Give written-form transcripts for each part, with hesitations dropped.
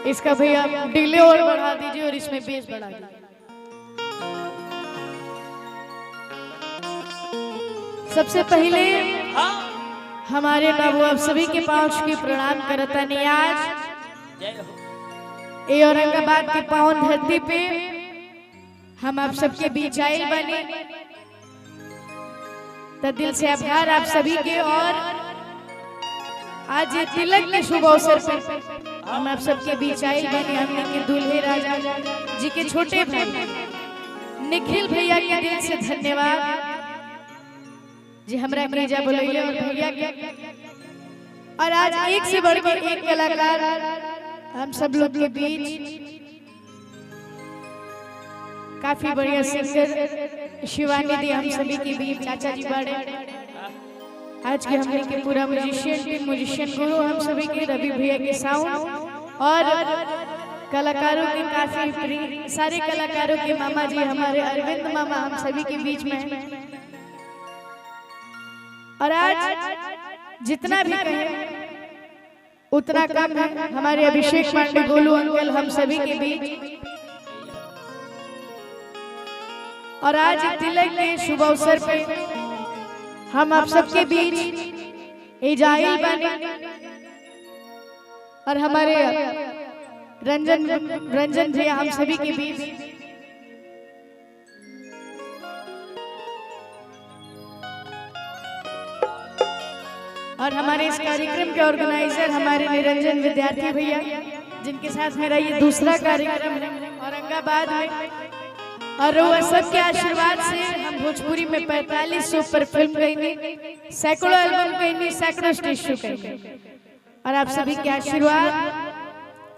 इसका भैया डिले और बढ़ा दीजिए और इसमें बेस बढ़ा दीजिए। सबसे पहले हमारे बाबू आप सभी के पांव की प्रणाम करता नहीं आज ये औरंगाबाद के पावन धरती पे हम आप सबके बीच आए बने तो दिल से आभार आप सभी के। और आज ये तिलक के शुभ अवसर पर हम आप सबके बीच आए बने हमने के दूल्हे राजा जी के छोटे भाई निखिल भैया के दिल से धन्यवाद जी हमरा केजा बोलैले और भैया के। और आज एक से बढ़कर एक कलाकार हम सब लोग के बीच काफी बढ़िया सिंगर शिवानी दी हम सभी के बीच चाचा जी बड़े आज के हमने के पूरा म्यूजिशियन गुरु हम सभी के रवि भैया के साउंड और कलाकारों के काफी सारे कलाकारों के मामा जी हमारे अरविंद मामा हम सभी के बीच में हैं। और आज जितना भी कहे उतना कम है। हमारे अभिषेक पांडे गोलू अंकल हम सभी के बीच। और आज तिलक के शुभ अवसर पे हम आप सबके बीच इजाइल बने और हमारे रंजन भैया हम सभी के बीच। और हमारे इस कार्यक्रम के ऑर्गेनाइजर हमारे निरंजन विद्यार्थी भैया जिनके साथ मेरा ये दूसरा कार्यक्रम है औरंगाबाद में। और वो सबके आशीर्वाद से हम भोजपुरी में 45 सुपर फिल्म गई, सैकड़ों एल्बम गई, सैकड़ों स्टेज शो गई। और आप सभी के आशीर्वाद,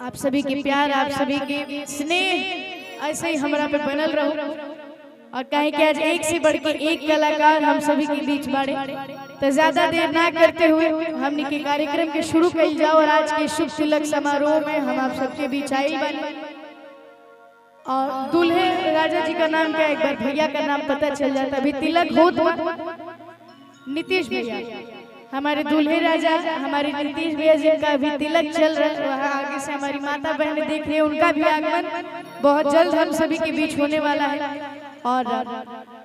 आप सभी के प्यार, आप सभी के स्नेह ऐसे ही हमारा पे बनल रहो। और कहें कि आज एक से बढ़ के एक कलाकार हम सभी के बीच बाड़े तो ज्यादा देर ना करते हुए हमने के कार्यक्रम के शुरू कर जाओ। और आज के शुभ तिलक समारोह में हम आप सबके बीच आए बने। और दूल्हे राजा जी का नाम क्या, एक बार भैया का नाम पता चल जाता। अभी तिलक हो तो नीतीश भैया हमारे दूल्हे राजा हमारे नीतीश भैया जिनका अभी तिलक चल रहा है। वहाँ आगे से हमारी माता बहनें देख रही है, उनका भी आगमन बहुत जल्द हम सभी के बीच होने वाला है। और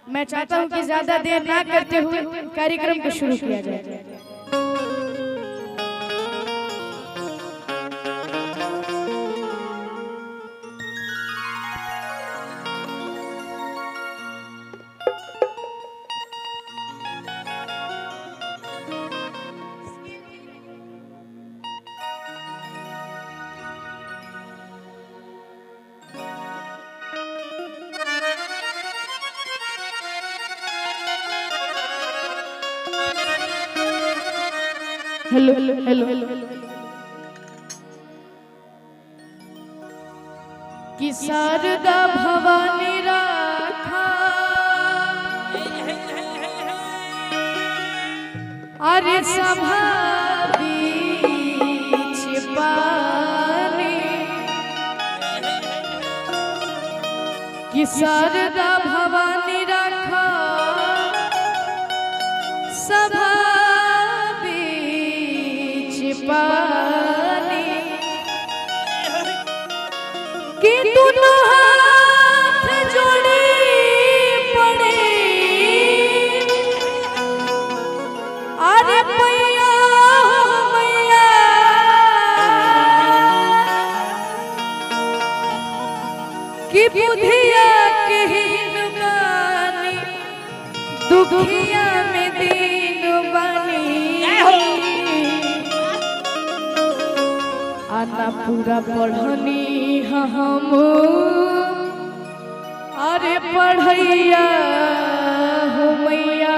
मैं चाहता हूँ कि ज्यादा देर ना करते हुए कार्यक्रम को शुरू किया जाए। हेलो हेलो हेलो हेलो कि शारदा भवानी राखा अरे सभा बीच पानी कि शारदा भवानी राखा सभा पानी कि दोनों हाथ जोड़े पड़े अरे मैया मैया कि बुधिया के हीन बानी दुखिया में दीन बानी आना पूरा पढ़नी हम अरे पढ़ैया हो मैया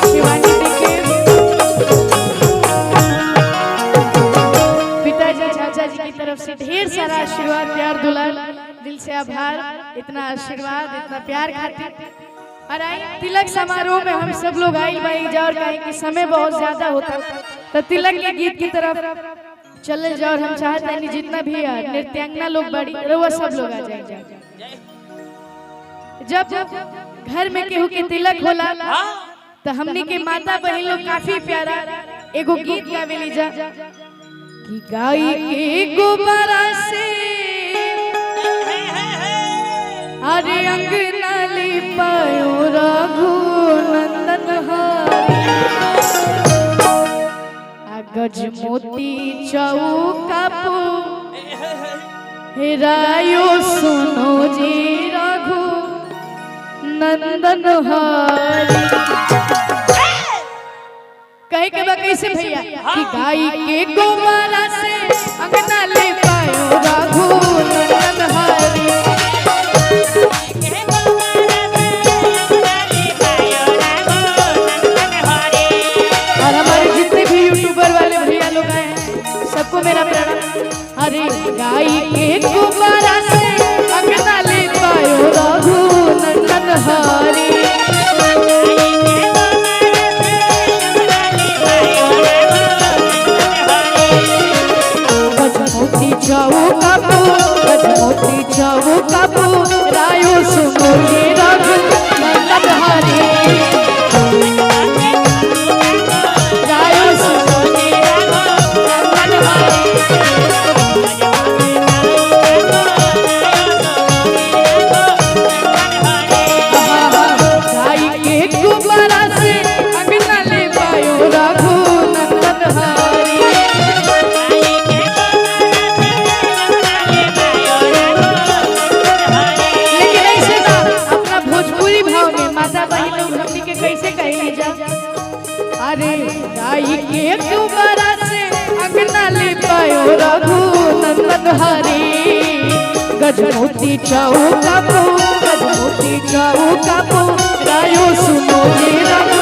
शिवानी दी के पिताजी चाचा जी की तरफ से ढेर सारा आशीर्वाद प्यार दुलार, दिल से आभार इतना आशीर्वाद इतना प्यार खातिर। और आई तिलक समारोह में हम सब लोग आई बाई जा और कहीं कि समय बहुत ज्यादा होता तो तिलक के गीत की तरफ चल जाओ। और हम चाहते हैं जितना भी नृत्यांगना लोग बड़ी वो सब लोग आ जाए। जब घर में केहू के तिलक होला तो हमनी के माता बहन लोग काफी प्यारा एगो गीत गावेली जा कि गाई के गोबरा से अरे अंगना लिपायो रघु नंदन गज मोती चौका हेरायो सुनो जी रघु नंदन हरि कहे के बा कैसे भैया कि गाई के गोबरा से अंगना ले पायो रघु नंदन हरि और हमारे जितने भी यूट्यूबर वाले भैया लोग आए हैं सबको मेरा प्रणाम। अरे गाई के गोबरा से अंगना ले पायो रघु नंदन हरि रायो सुनो ये रघु नंदन हरि रायो सुनो ये रघु नंदन हरि गाई के गोबरा से अंगना ले पायो रघु नंदन हरि कैसे कहली जा अरे गाई के गोबरा से अंगना ले पायो रघु नंदन हरि गजमोती चौका गजमोती चौका रायो सुनो ये रघु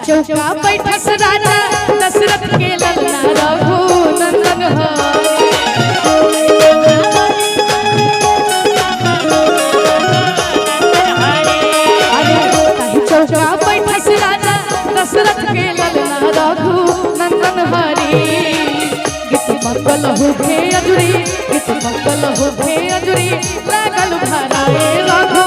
चौका बैठस राजा दशरथ के ललना रघु नंदन हरि चौका बैठस राजा दशरथ के ललना रघु नंदन हरि गीत मंगल होखे अजुरी गीत मंगल होखे अजुरी लागल भराए रघु